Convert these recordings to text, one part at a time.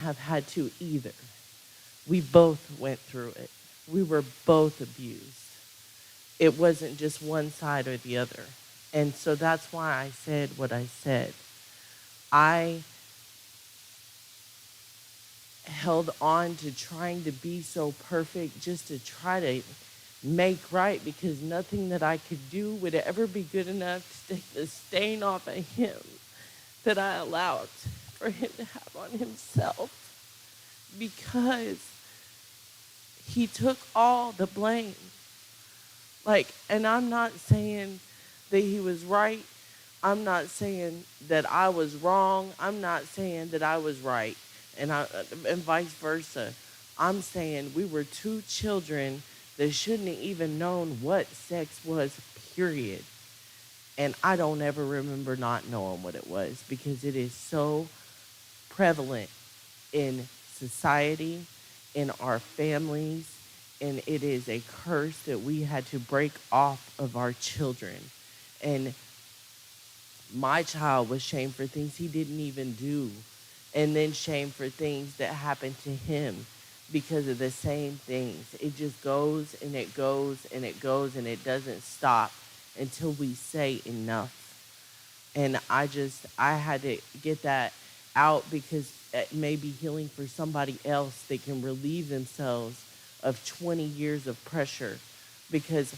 have had to either. We both went through it. We were both abused. It wasn't just one side or the other. And so that's why I said what I said. I held on to trying to be so perfect just to try to make right because nothing that I could do would ever be good enough to take the stain off of him that I allowed for him to have on himself because he took all the blame. Like, and I'm not saying that he was right. I'm not saying that I was wrong. I'm not saying that I was right, and vice versa. I'm saying we were two children that shouldn't have even known what sex was. Period. And I don't ever remember not knowing what it was because it is so prevalent in society, in our families, and it is a curse that we had to break off of our children. And my child was shamed for things he didn't even do, and then shamed for things that happened to him because of the same things. It just goes and it goes and it goes and it doesn't stop until we say enough. And I had to get that out because it may be healing for somebody else. They can relieve themselves of 20 years of pressure because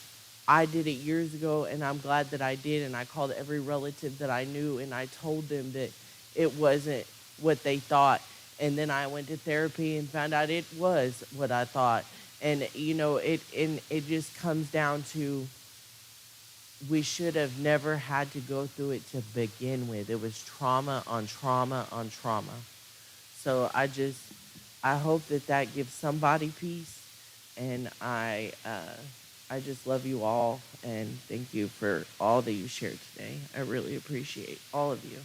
I did it years ago and I'm glad that I did. And I called every relative that I knew and I told them that it wasn't what they thought. And then I went to therapy and found out it was what I thought. And it just comes down to we should have never had to go through it to begin with. It was trauma on trauma on trauma. So I hope that that gives somebody peace, and I just love you all, and thank you for all that you shared today. I really appreciate all of you.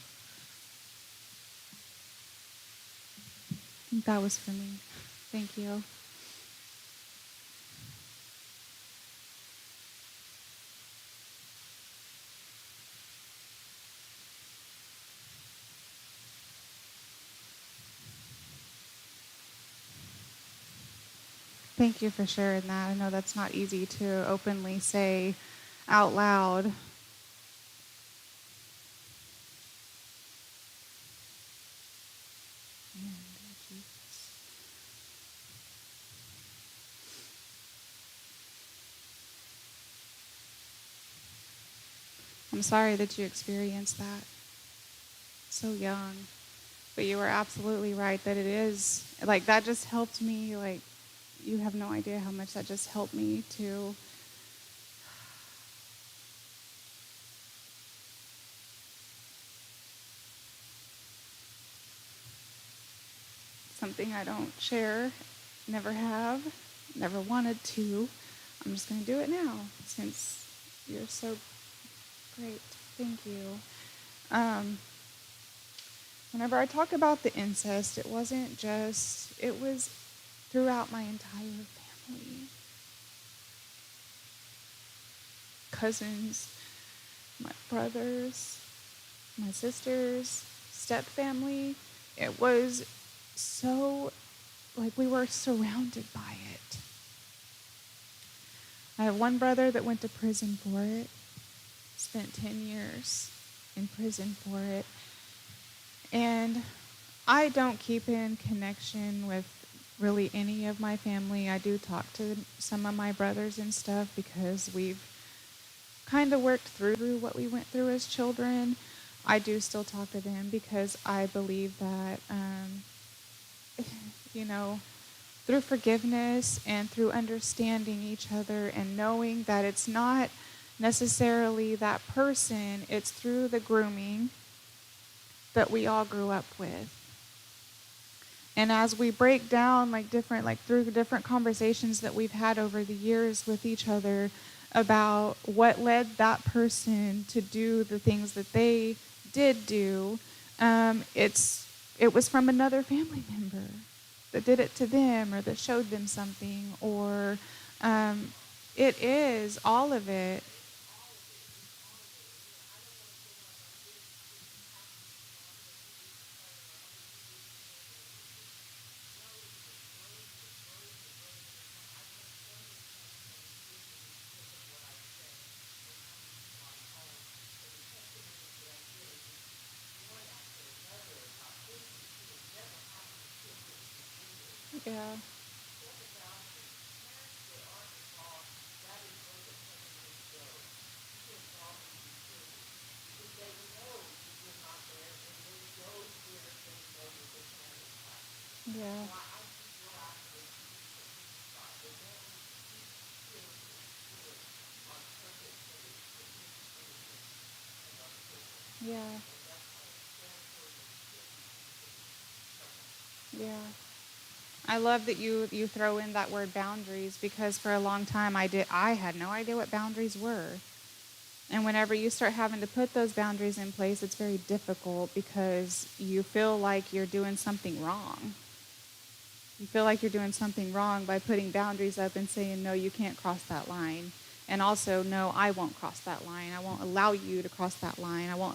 That was for me. Thank you. Thank you for sharing that. I know that's not easy to openly say out loud. I'm sorry that you experienced that so young. But you were absolutely right that it is, like, that just helped me. Like, you have no idea how much that just helped me to something I don't share, never have, never wanted to. I'm just going to do it now since you're so great. Thank you. Um, Whenever I talk about the incest, it wasn't just, it was throughout my entire family. Cousins, my brothers, my sisters, step family. It was so, like, we were surrounded by it. I have one brother that went to prison for it, spent 10 years in prison for it. And I don't keep in connection with really any of my family. I do talk to some of my brothers and stuff because we've kind of worked through what we went through as children. I do still talk to them because I believe that, you know, through forgiveness and through understanding each other and knowing that it's not necessarily that person, it's through the grooming that we all grew up with. And as we break down through the different conversations that we've had over the years with each other about what led that person to do the things that they did do, it was from another family member that did it to them or that showed them something, or it is all of it. Yeah. Yeah. Yeah. Yeah. I love that you throw in that word boundaries because for a long time I had no idea what boundaries were. And whenever you start having to put those boundaries in place, it's very difficult because you feel like you're doing something wrong. You feel like you're doing something wrong by putting boundaries up and saying, no, you can't cross that line. And also, no, I won't cross that line. I won't allow you to cross that line. I won't